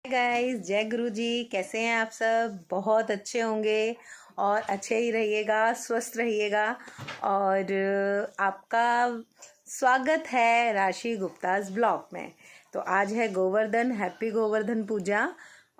Guys, जय गुरु जी। कैसे हैं आप सब? बहुत अच्छे होंगे और अच्छे ही रहिएगा, स्वस्थ रहिएगा। और आपका स्वागत है राशि गुप्ताज ब्लॉग में। तो आज है गोवर्धन, हैप्पी गोवर्धन पूजा।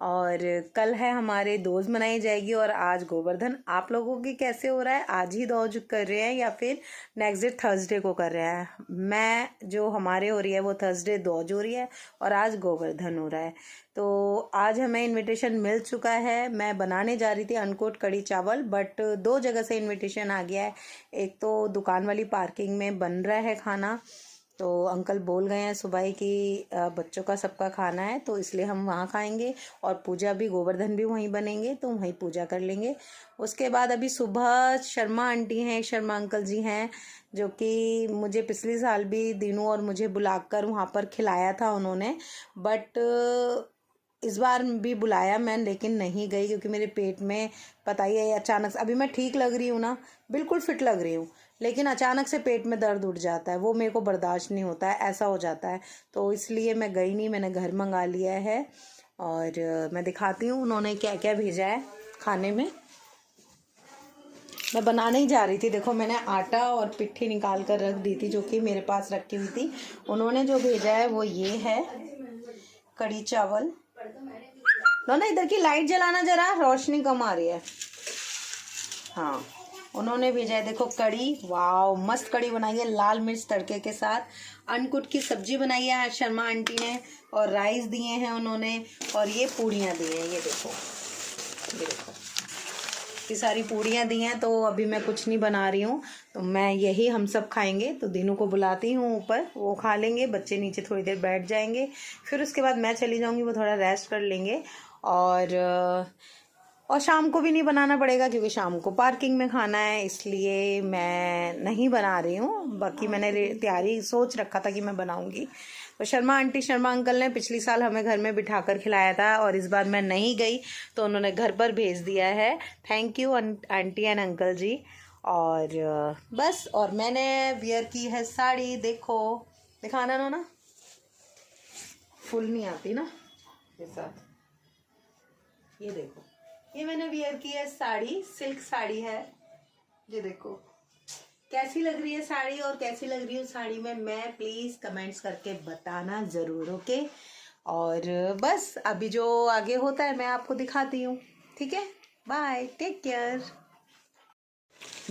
और कल है हमारे दोज मनाई जाएगी और आज गोवर्धन। आप लोगों की कैसे हो रहा है? आज ही दोज कर रहे हैं या फिर नेक्स्ट डे थर्सडे को कर रहे हैं? मैं जो हमारे हो रही है वो थर्सडे दोज हो रही है और आज गोवर्धन हो रहा है। तो आज हमें इनविटेशन मिल चुका है। मैं बनाने जा रही थी अनकोट कड़ी चावल, बट 2 जगह से इनविटेशन आ गया है। एक तो दुकान वाली पार्किंग में बन रहा है खाना, तो अंकल बोल गए हैं सुबह ही कि बच्चों का सबका खाना है, तो इसलिए हम वहाँ खाएंगे। और पूजा भी, गोवर्धन भी वहीं बनेंगे, तो वहीं पूजा कर लेंगे। उसके बाद अभी सुबह शर्मा आंटी हैं, शर्मा अंकल जी हैं, जो कि मुझे पिछले साल भी दिनों और मुझे बुलाकर वहाँ पर खिलाया था उन्होंने। बट इस बार भी बुलाया मैं, लेकिन नहीं गई क्योंकि मेरे पेट में पता ही है अचानक से। अभी मैं ठीक लग रही हूँ ना, बिल्कुल फिट लग रही हूँ, लेकिन अचानक से पेट में दर्द उठ जाता है, वो मेरे को बर्दाश्त नहीं होता है, ऐसा हो जाता है। तो इसलिए मैं गई नहीं, मैंने घर मंगा लिया है। और मैं दिखाती हूँ उन्होंने क्या क्या भेजा है खाने में। मैं बनाने ही जा रही थी। देखो, मैंने आटा और पिट्ठी निकाल कर रख दी थी, जो कि मेरे पास रखी हुई थी। उन्होंने जो भेजा है वो ये है, कड़ी चावल। लो ना, इधर की लाइट जलाना जरा, रोशनी कम आ रही है। हाँ, उन्होंने भेजा है, देखो कड़ी। वाह, मस्त कड़ी बनाई है लाल मिर्च तड़के के साथ। अनकुट की सब्जी बनाई है आज शर्मा आंटी ने, और राइस दिए हैं उन्होंने, और ये पूड़ियाँ दी हैं। ये देखो, ये देखो, ये सारी पूड़ियाँ दी हैं। तो अभी मैं कुछ नहीं बना रही हूँ, तो मैं यही हम सब खाएंगे। तो दिनों को बुलाती हूँ ऊपर, वो खा लेंगे, बच्चे नीचे थोड़ी देर बैठ जाएंगे, फिर उसके बाद मैं चली जाऊँगी, वो थोड़ा रेस्ट कर लेंगे। और शाम को भी नहीं बनाना पड़ेगा क्योंकि शाम को पार्किंग में खाना है, इसलिए मैं नहीं बना रही हूँ। बाकी मैंने तैयारी सोच रखा था कि मैं बनाऊंगी। तो शर्मा आंटी, शर्मा अंकल ने पिछली साल हमें घर में बिठाकर खिलाया था और इस बार मैं नहीं गई, तो उन्होंने घर पर भेज दिया है। Thank you aunty and uncle ji. और बस, और मैंने वियर की है साड़ी। देखो, दिखाना ना, फुल नहीं आती ना ये साथ। ये देखो, ये मैंने वियर की है साड़ी, सिल्क साड़ी है। ये देखो कैसी लग रही है साड़ी, और कैसी लग रही है साड़ी में मैं प्लीज कमेंट्स करके बताना जरूर, ओके। और बस अभी जो आगे होता है मैं आपको दिखाती हूँ, ठीक है। Bye, take care.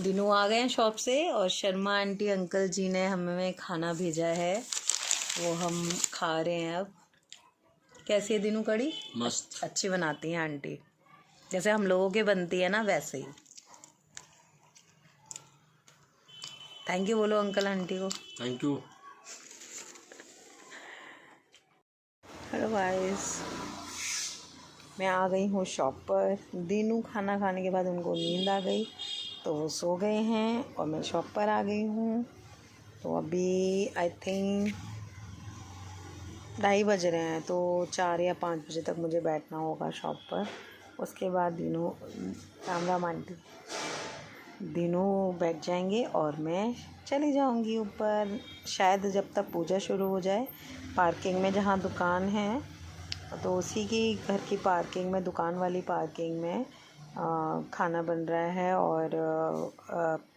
दिनों आ गए हैं शॉप से और शर्मा आंटी अंकल जी ने हमें खाना भेजा है, वो हम खा रहे हैं अब। कैसी है दिनू कड़ी? मस्त, अच्छी बनाती हैं आंटी, जैसे हम लोगों के बनती है ना वैसे ही। थैंक यू बोलो अंकल आंटी को। Thank you. हेलो गाइस, मैं आ गई हूँ शॉप पर। दिनू खाना खाने के बाद उनको नींद आ गई, तो वो सो गए हैं और मैं शॉप पर आ गई हूँ। तो अभी आई थिंक 2:30 बज रहे हैं, तो 4 या 5 बजे तक मुझे बैठना होगा शॉप पर। उसके बाद दिनू, राम राम आंटी, दिनों बैठ जाएंगे और मैं चली जाऊंगी ऊपर, शायद जब तक पूजा शुरू हो जाए। पार्किंग में जहाँ दुकान है, तो उसी की घर की पार्किंग में, दुकान वाली पार्किंग में खाना बन रहा है और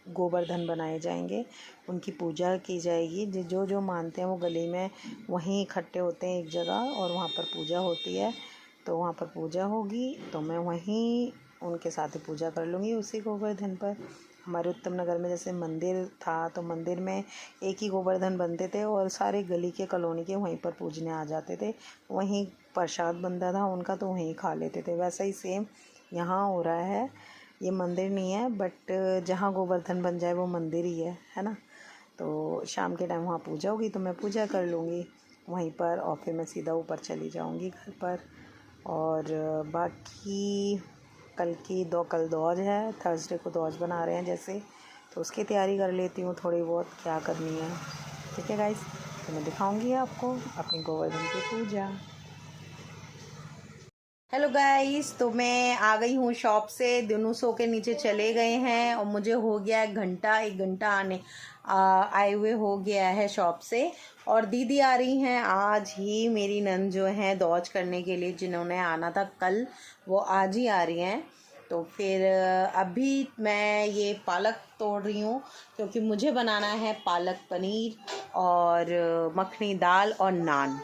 गोवर्धन बनाए जाएंगे, उनकी पूजा की जाएगी। जो जो मानते हैं वो गली में वहीं इकट्ठे होते हैं एक जगह, और वहाँ पर पूजा होती है। तो वहाँ पर पूजा होगी, तो मैं वहीं उनके साथ ही पूजा कर लूँगी उसी गोवर्धन पर। हमारे उत्तम नगर में जैसे मंदिर था, तो मंदिर में एक ही गोवर्धन बनते थे और सारे गली के, कॉलोनी के वहीं पर पूजने आ जाते थे। वहीं प्रसाद बनता था उनका, तो वहीं खा लेते थे। वैसा ही सेम यहाँ हो रहा है। ये मंदिर नहीं है, बट जहाँ गोवर्धन बन जाए वो मंदिर ही है ना। तो शाम के टाइम वहाँ पूजा होगी, तो मैं पूजा कर लूँगी वहीं पर, और फिर मैं सीधा ऊपर चली जाऊँगी घर पर। और बाकी कल दौज है, थर्सडे को दौज बना रहे हैं जैसे, तो उसकी तैयारी कर लेती हूँ थोड़ी बहुत, क्या करनी है, ठीक है गाइस। तो मैं दिखाऊंगी आपको अपनी गोवर्धन की पूजा। हेलो गाइस, तो मैं आ गई हूँ शॉप से। दोनों सो के नीचे चले गए हैं और मुझे हो गया है एक घंटा आए हुए हो गया है शॉप से। और दीदी आ रही हैं आज ही, मेरी नंद जो है दौज करने के लिए, जिन्होंने आना था कल, वो आज ही आ रही हैं। तो फिर अभी मैं ये पालक तोड़ रही हूँ क्योंकि मुझे बनाना है पालक पनीर और मखनी दाल और नान।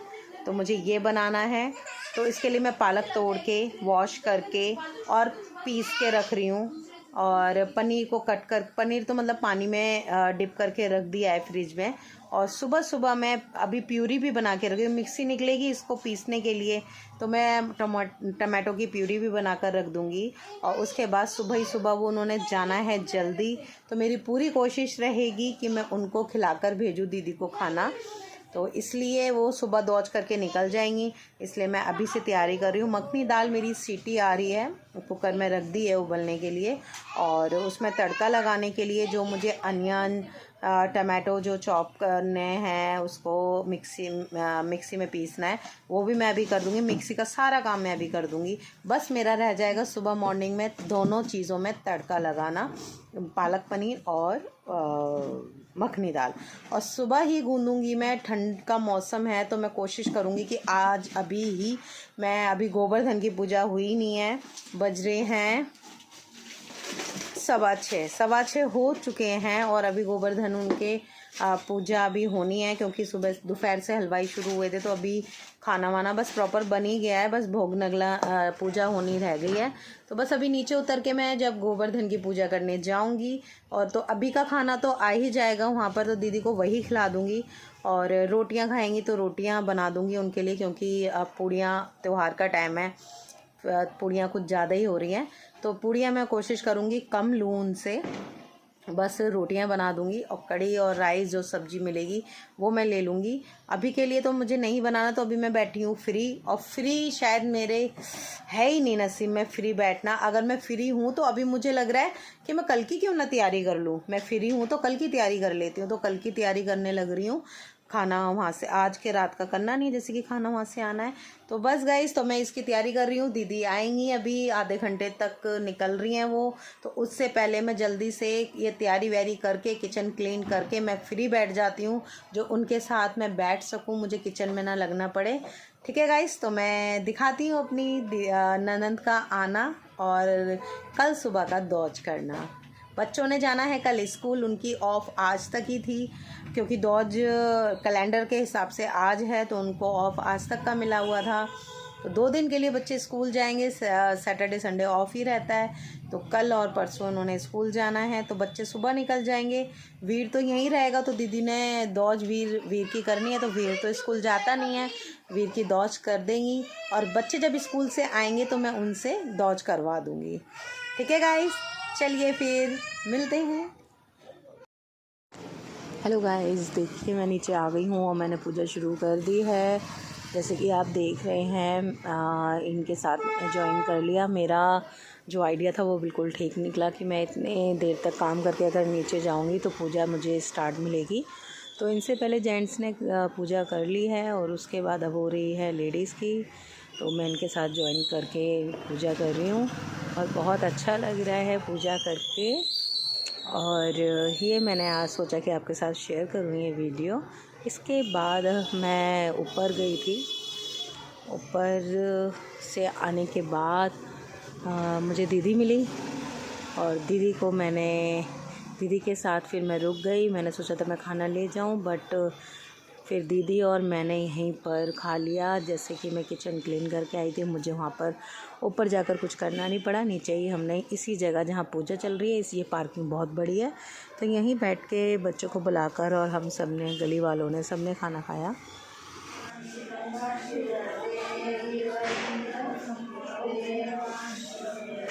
तो मुझे ये बनाना है, तो इसके लिए मैं पालक तोड़ के वॉश करके और पीस के रख रही हूँ। और पनीर को कट कर, पनीर तो मतलब पानी में डिप करके रख दिया है फ्रिज में। और सुबह सुबह मैं अभी प्यूरी भी बना के रखी हूँ, मिक्सी निकलेगी इसको पीसने के लिए, तो मैं टमाटो की प्यूरी भी बना कर रख दूँगी। और उसके बाद सुबह ही सुबह वो उन्होंने जाना है जल्दी, तो मेरी पूरी कोशिश रहेगी कि मैं उनको खिलाकर भेजूँ दीदी को खाना। तो इसलिए वो सुबह दौज करके निकल जाएंगी, इसलिए मैं अभी से तैयारी कर रही हूँ। मखनी दाल मेरी सीटी आ रही है, कुकर में रख दी है उबलने के लिए। और उसमें तड़का लगाने के लिए जो मुझे अनियन टमाटो जो चॉप करने हैं, उसको मिक्सी में पीसना है, वो भी मैं अभी कर दूँगी। मिक्सी का सारा काम मैं अभी कर दूँगी। बस मेरा रह जाएगा सुबह मॉर्निंग में दोनों चीज़ों में तड़का लगाना, पालक पनीर और मखनी दाल। और सुबह ही गूंदूंगी मैं, ठंड का मौसम है तो मैं कोशिश करूंगी कि आज अभी ही मैं, अभी गोवर्धन की पूजा हुई नहीं है, बज रहे हैं 6:15 हो चुके हैं। और अभी गोवर्धन उनके पूजा अभी होनी है, क्योंकि सुबह दोपहर से हलवाई शुरू हुए थे, तो अभी खाना वाना बस प्रॉपर बन ही गया है, बस भोग नगला पूजा होनी रह गई है। तो बस अभी नीचे उतर के मैं जब गोवर्धन की पूजा करने जाऊंगी, और तो अभी का खाना तो आ ही जाएगा वहाँ पर, तो दीदी को वही खिला दूंगी। और रोटियां खाएंगी तो रोटियां बना दूंगी उनके लिए, क्योंकि अब पूड़ियाँ, त्यौहार का टाइम है, पूड़ियाँ कुछ ज़्यादा ही हो रही हैं, तो पूड़ियाँ मैं कोशिश करूँगी कम लूँ उनसे, बस रोटियां बना दूंगी। और कड़ी और राइस जो सब्ज़ी मिलेगी वो मैं ले लूँगी। अभी के लिए तो मुझे नहीं बनाना, तो अभी मैं बैठी हूँ फ्री। और फ्री शायद मेरे है ही नहीं नसीब में फ्री बैठना। अगर मैं फ्री हूँ तो अभी मुझे लग रहा है कि मैं कल की क्यों ना तैयारी कर लूँ। मैं फ्री हूँ तो कल की तैयारी कर लेती हूँ, तो कल की तैयारी करने लग रही हूँ। खाना वहाँ से आज के रात का करना नहीं, जैसे कि खाना वहाँ से आना है। तो बस गाइस, तो मैं इसकी तैयारी कर रही हूँ। दीदी आएंगी अभी आधे घंटे तक, निकल रही हैं वो, तो उससे पहले मैं जल्दी से ये तैयारी वैयारी करके किचन क्लीन करके मैं फ्री बैठ जाती हूँ, जो उनके साथ मैं बैठ सकूँ, मुझे किचन में ना लगना पड़े। ठीक है गाइस, तो मैं दिखाती हूँ अपनी ननंद का आना और कल सुबह का दौज करना। बच्चों ने जाना है कल स्कूल, उनकी ऑफ आज तक ही थी, क्योंकि दौज कैलेंडर के हिसाब से आज है, तो उनको ऑफ आज तक का मिला हुआ था। तो 2 दिन के लिए बच्चे स्कूल जाएंगे, सैटरडे संडे ऑफ ही रहता है। तो कल और परसों उन्होंने स्कूल जाना है, तो बच्चे सुबह निकल जाएंगे। वीर तो यहीं रहेगा, तो दीदी ने दौज वीर की करनी है, तो वीर तो स्कूल जाता नहीं है, वीर की दौज कर देंगी। और बच्चे जब स्कूल से आएंगे तो मैं उनसे दौज करवा दूँगी। ठीक है गाइस, चलिए फिर मिलते हैं। हेलो गाइस, देखिए मैं नीचे आ गई हूँ और मैंने पूजा शुरू कर दी है, जैसे कि आप देख रहे हैं। इनके साथ ज्वाइन कर लिया। मेरा जो आइडिया था वो बिल्कुल ठीक निकला कि मैं इतने देर तक काम करके अगर नीचे जाऊंगी तो पूजा मुझे स्टार्ट मिलेगी। तो इनसे पहले जेंट्स ने पूजा कर ली है और उसके बाद अब हो रही है लेडीज़ की। तो मैं इनके साथ ज्वाइन करके पूजा कर रही हूँ और बहुत अच्छा लग रहा है पूजा करके। और ये मैंने आज सोचा कि आपके साथ शेयर करूँ ये वीडियो। इसके बाद मैं ऊपर गई थी। ऊपर से आने के बाद मुझे दीदी मिली और दीदी के साथ फिर मैं रुक गई। मैंने सोचा था मैं खाना ले जाऊं, बट फिर दीदी और मैंने यहीं पर खा लिया। जैसे कि मैं किचन क्लीन करके आई थी, मुझे वहाँ पर ऊपर जाकर कुछ करना नहीं पड़ा। नीचे ही हमने इसी जगह जहाँ पूजा चल रही है, ये पार्किंग बहुत बड़ी है, तो यहीं बैठ के बच्चों को बुलाकर और हम सब ने, गली वालों ने, सब ने खाना खाया।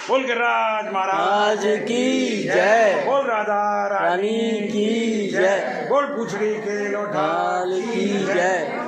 बोल गिरिराज महाराज की जय, बोल राधा रानी की जय, बोल पूछड़ी के लोठाल की जय।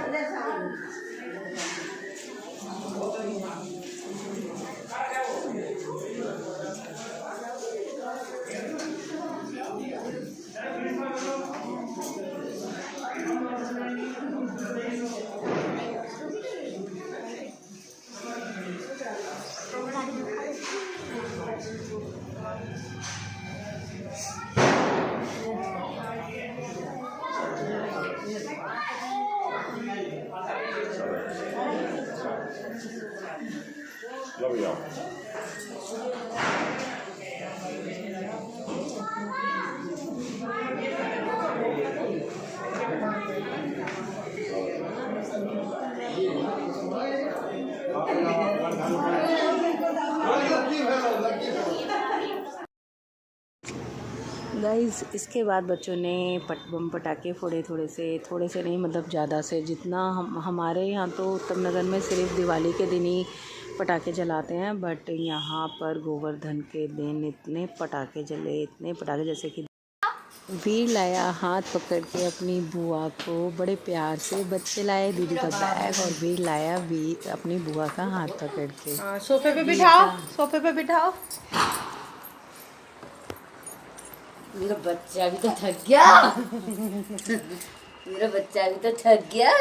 लो भैया गाइस इसके बाद बच्चों ने बम पटाखे फोड़े, थोड़े से नहीं, मतलब ज़्यादा से जितना हमारे यहाँ तो उत्तम नगर में सिर्फ दिवाली के दिन ही पटाखे जलाते हैं, बट यहाँ पर गोवर्धन के दिन इतने पटाखे जले, इतने पटाखे, जैसे कि वीर लाया हाथ पकड़ के अपनी बुआ को बड़े प्यार से, बच्चे लाए दीदी का बैग और वीर लाया अपनी बुआ का हाथ पकड़ के। सोफे पे बिठाओ, सोफे पे बिठाओ। मेरा बच्चा भी तो थक गया। मेरा बच्चा भी तो थक गया,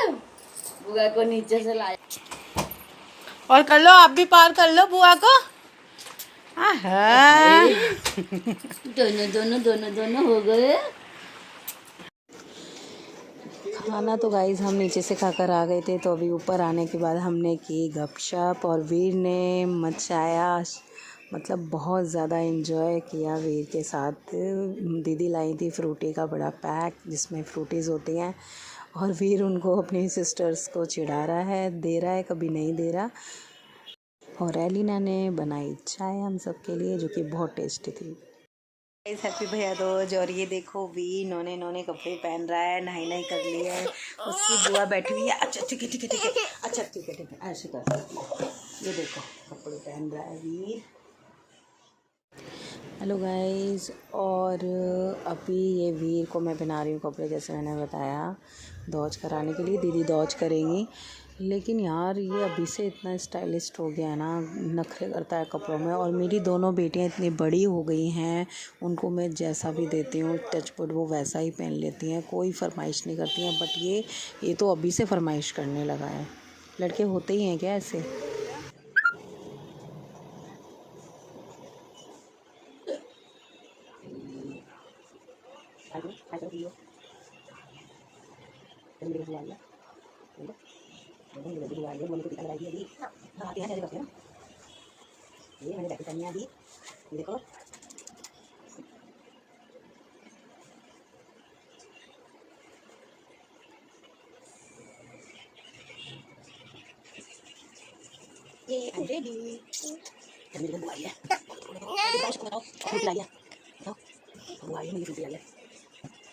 बुआ को नीचे से लाया। और कर लो, आप भी पार कर लो बुआ को। दोनों हो गए। खाना तो गाइस हम नीचे से खाकर आ गए थे, तो अभी ऊपर आने के बाद हमने की गपशप और वीर ने मचाया, मतलब बहुत ज़्यादा एंजॉय किया वीर के साथ। दीदी लाई थी फ्रूटी का बड़ा पैक जिसमें फ्रूटीज़ होती हैं, और वीर उनको अपनी सिस्टर्स को चिढ़ा रहा है, दे रहा है, कभी नहीं दे रहा। और एलिना ने बनाई चाय हम सब के लिए, जो कि बहुत टेस्टी थी। हैप्पी भैया दूज। और ये देखो वी नौने कपड़े पहन रहा है, नहाई कर ली है, उसकी बुआ बैठी हुई है। अच्छा ठीक है, अच्छा ठीक है, ऐसे कर, ये देखो कपड़े पहन रहा है वीर। हेलो गाइस, और अभी ये वीर को मैं पहना रही हूँ कपड़े, जैसे मैंने बताया दौज कराने के लिए। दीदी दौज करेंगी, लेकिन यार ये अभी से इतना स्टाइलिस्ट हो गया है ना, नखरे करता है कपड़ों में। और मेरी दोनों बेटियां इतनी बड़ी हो गई हैं, उनको मैं जैसा भी देती हूँ टचवुड वो वैसा ही पहन लेती हैं, कोई फरमाइश नहीं करती हैं। बट ये तो अभी से फरमाइश करने लगा है। लड़के होते ही हैं क्या ऐसे? देखो ये रेडी मेरी बुआ आई है, इसको बताओ फ्रूट लाई है, बताओ बुआ आई है, मुझे फ्रूट लाई है,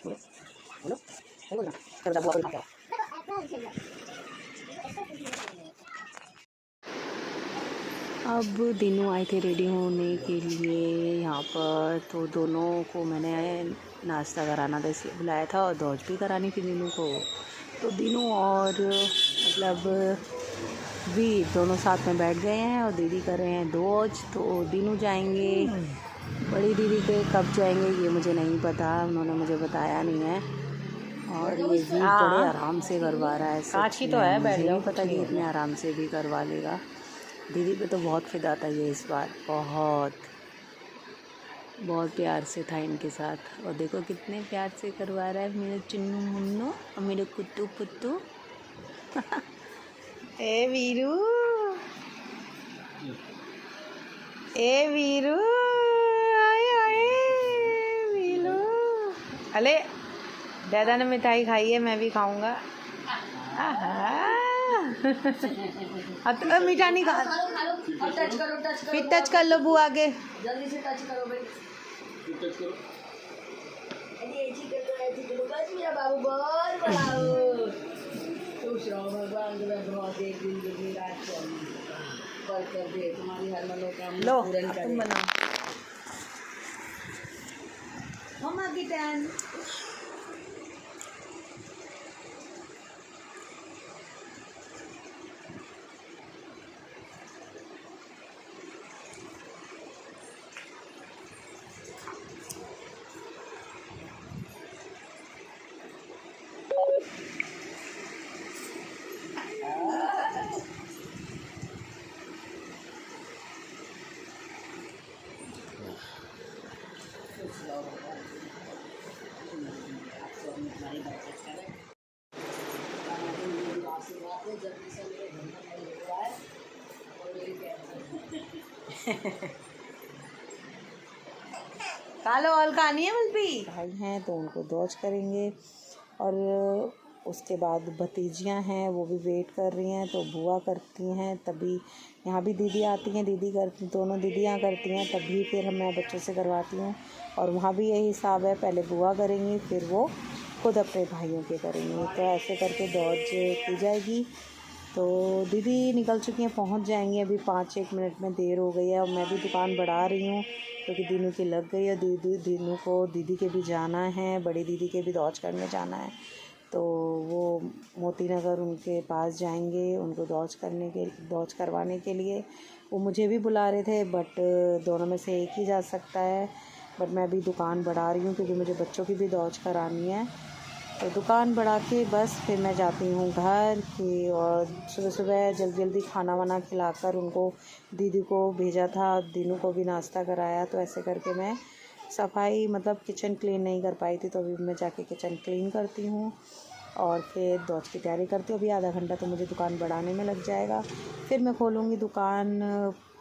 बोलो बोलो बोलो ना, कर बुआ को दिखाओ। अब दिनों आए थे रेडी होने के लिए यहाँ पर, तो दोनों को मैंने नाश्ता कराना था इसलिए बुलाया था, और दौज भी करानी थी दिनों को। तो दिनों और मतलब भी दोनों साथ में बैठ गए हैं, और दीदी कर रहे हैं दौज। तो दिनों जाएंगे, बड़ी दीदी के कब जाएंगे ये मुझे नहीं पता, उन्होंने मुझे बताया नहीं है। और ये भी बड़े आराम से करवा रहा है, काची तो है, बैठ जाओ, पता नहीं इतने आराम से भी करवा लेगा। दीदी पे तो बहुत फिदा था ये इस बार, बहुत प्यार से था इनके साथ। और देखो कितने प्यार से करवा रहा है मेरे चुन्नू मुन्नू और मेरे कुत्तू पुत्तू। ए वीरू, ए वीरू, वीरू। अले दादा ने मिठाई खाई है, मैं भी खाऊंगा। अब तो मीठा नहीं खा, टच करो फिर टच कर लो बुआ के, जल्दी से टच करो भाई, टच करो। ऐसी करो बस, मेरा बाबू बहुत बड़ा हो। खुश रहो, भगवान बहुत एक दिन की रात पर कर दे तुम्हारी हर मनोकामना पूर्ण करे। तुम बनाओ मम्मा की टर्न। जल्दी से मेरे घर का नहीं हो रहा है और मेरी कालो और कहानी है मलपी भाई हैं तो उनको दौज करेंगे। और उसके बाद भतीजियां हैं वो भी वेट कर रही हैं तो बुआ करती हैं, तभी यहाँ भी दीदी आती हैं, दीदी करती, दोनों दीदियाँ करती हैं, तभी फिर मैं बच्चों से करवाती हूँ। और वहाँ भी यही हिसाब है, पहले बुआ करेंगी फिर वो खुद अपने भाइयों के करेंगी। तो ऐसे करके दौज की जाएगी। तो दीदी निकल चुकी हैं, पहुंच जाएंगी, अभी 5-1 मिनट में देर हो गई है। और मैं भी दुकान बढ़ा रही हूँ क्योंकि दीनू की लग गई है। दीनू को दीदी के भी जाना है, बड़ी दीदी के भी दौज करने जाना है। तो वो मोती नगर उनके पास जाएंगे उनको दौज करवाने के लिए। वो मुझे भी बुला रहे थे बट दोनों में से एक ही जा सकता है। बट मैं अभी दुकान बढ़ा रही हूँ क्योंकि मुझे बच्चों की भी दौज करानी है। तो दुकान बढ़ा के बस फिर मैं जाती हूँ घर के। और सुबह सुबह जल्दी खाना वाना खिलाकर उनको, दीदी को भेजा था, दीनू को भी नाश्ता कराया। तो ऐसे करके मैं सफाई मतलब किचन क्लीन नहीं कर पाई थी, तो अभी मैं जाके किचन क्लीन करती हूँ और फिर दौज की तैयारी करती हूँ। अभी आधा घंटा तो मुझे दुकान बढ़ाने में लग जाएगा। फिर मैं खोलूँगी दुकान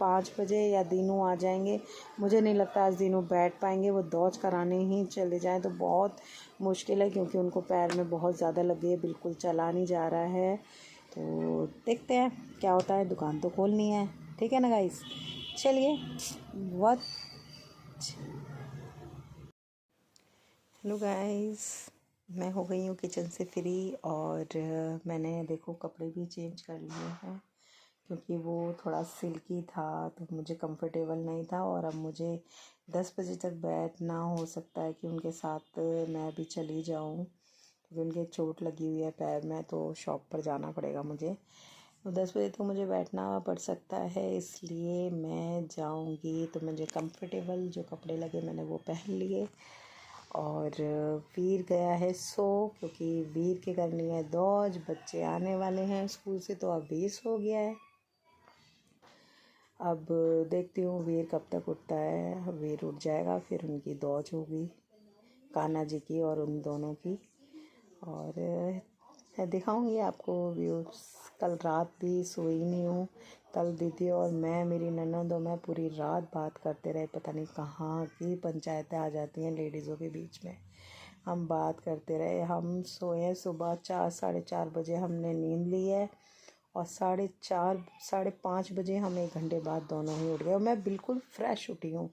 5 बजे या दीनू आ जाएंगे। मुझे नहीं लगता आज दीनू बैठ पाएंगे, वो दौज कराने ही चले जाएं तो बहुत मुश्किल है क्योंकि उनको पैर में बहुत ज़्यादा लगी है, बिल्कुल चला नहीं जा रहा है। तो देखते हैं क्या होता है, दुकान तो खोलनी है, ठीक है ना गाइस। चलिए बहुत हेलो गाइस, मैं हो गई हूँ किचन से फ्री। और मैंने देखो कपड़े भी चेंज कर लिए हैं क्योंकि वो थोड़ा सिल्की था तो मुझे कंफर्टेबल नहीं था। और अब मुझे 10 बजे तक बैठना हो सकता है कि उनके साथ मैं भी चली जाऊँ क्योंकि उनके चोट लगी हुई है पैर में, तो शॉप पर जाना पड़ेगा मुझे। तो 10 बजे तक मुझे बैठना पड़ सकता है, इसलिए मैं जाऊँगी। तो मुझे कंफर्टेबल जो कपड़े लगे मैंने वो पहन लिए। और वीर गया है सो क्योंकि वीर के करनी है दौज, बच्चे आने वाले हैं स्कूल से तो अब वीर सो गया है। अब देखती हूँ वीर कब तक उठता है। वीर उठ जाएगा फिर उनकी दौज होगी, कान्हा जी की और उन दोनों की। और दिखाऊंगी आपको व्यूज़। कल रात भी सोई नहीं हूँ। कल दीदी और मैं, मेरी ननद और मैं पूरी रात बात करते रहे। पता नहीं कहाँ की पंचायतें आ जाती हैं लेडीज़ों के बीच में। हम बात करते रहे, हम सोए सुबह 4-4:30 बजे हमने नींद ली है और 4:30-5 बजे हम 1 घंटे बाद दोनों ही उठ गए। और मैं बिल्कुल फ्रेश उठी हूँ,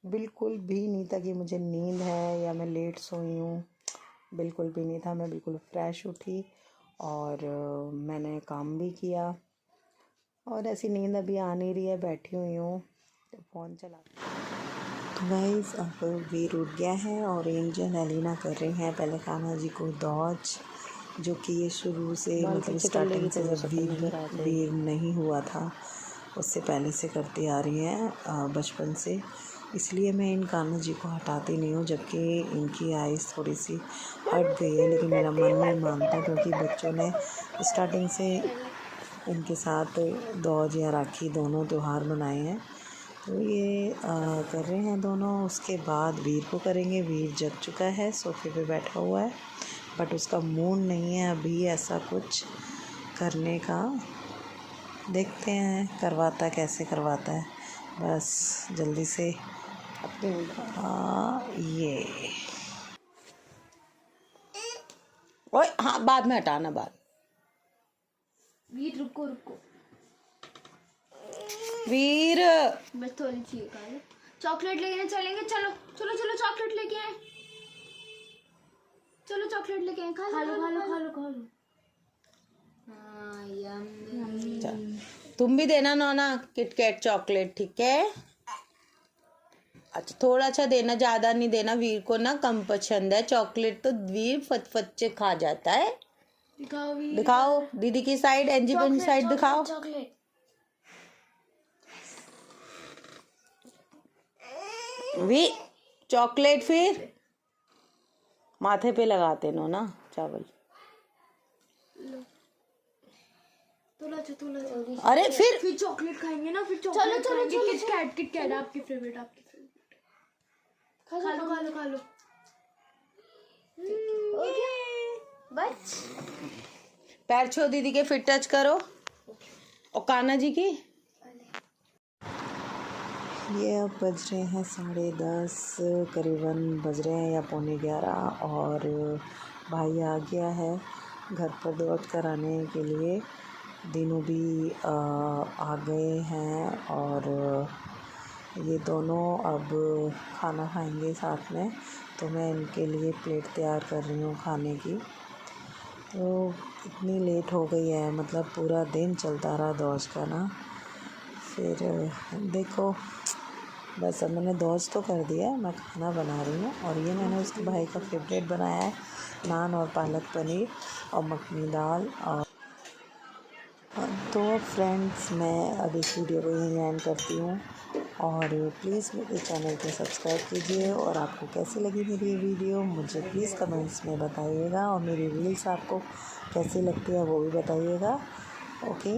बिल्कुल भी नहीं था कि मुझे नींद है या मैं लेट सोई हूँ, बिल्कुल भी नहीं था। मैं बिल्कुल फ्रेश उठी और मैंने काम भी किया। और ऐसी नींद अभी आ नहीं रही है, बैठी हुई हूँ तो फ़ोन चला। तो गाइस अब वीर उठ गया है और एंजल एलिना कर रही हैं पहले कान्हा जी को दौज, जो कि ये शुरू से मतलब स्टार्टिंग से जब वीर नहीं हुआ था उससे पहले से करती आ रही हैं बचपन से। इसलिए मैं इन कान्हा जी को हटाती नहीं हूँ, जबकि इनकी आइज़ थोड़ी सी हट गई है, लेकिन मेरा मन नहीं मानता क्योंकि बच्चों ने स्टार्टिंग से इनके साथ दौज या राखी दोनों त्यौहार मनाए हैं। तो ये कर रहे हैं दोनों। उसके बाद वीर को करेंगे। वीर जग चुका है, सोफे पे बैठा हुआ है, बट उसका मूड नहीं है अभी ऐसा कुछ करने का। देखते हैं करवाता कैसे करवाता है, बस जल्दी से ये ओए हाँ बाद में हटाना बाद। वीर रुको वीर बस थोड़ी चाहिए काले चॉकलेट लेके चलेंगे। चलो चलो चलो चॉकलेट लेके आए, चलो चॉकलेट लेके आए। खा लो हाँ यम्मी। तुम भी देना नोना किटकैट चॉकलेट, ठीक है। अच्छा थोड़ा सा देना, ज़्यादा नहीं देना। वीर को ना कम पसंद है चॉकलेट, तो वीर फटफट खा जाता है। दिखाओ वीर, दिखाओ दीदी की साइड, एंजी की साइड दिखाओ। चॉकलेट वी चॉकलेट फिर माथे पे लगाते नो ना चावल। थोड़ा अरे फिर चॉकलेट खाएंगे ना, फिर चॉकलेट चलो किटकैट आपकी फेवरेट खा लो बस पैर छो दीदी के, फिर टच करो। और कान्हा जी की। ये अब बज रहे हैं 10:30 करीबन बज रहे हैं, या 11:45, और भाई आ गया है घर पर दौड़ कराने के लिए। दीनू भी आ गए हैं, और ये दोनों अब खाना खाएंगे साथ में। तो मैं इनके लिए प्लेट तैयार कर रही हूँ खाने की। तो इतनी लेट हो गई है, मतलब पूरा दिन चलता रहा दौज का ना। फिर देखो, बस अब मैंने दौज तो कर दिया है, मैं खाना बना रही हूँ। और ये मैंने उसके भाई का फेवरेट बनाया है, नान और पालक पनीर और मखनी दाल। और तो फ्रेंड्स, मैं अब इस वीडियो को यहीं एंड करती हूँ। और प्लीज़ मेरे चैनल को सब्सक्राइब कीजिए। और आपको कैसी लगी मेरी ये वीडियो मुझे प्लीज़ कमेंट्स में बताइएगा। और मेरी रील्स आपको कैसी लगती है वो भी बताइएगा। ओके,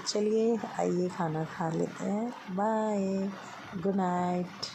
चलिए आइए खाना खा लेते हैं। Bye, good night.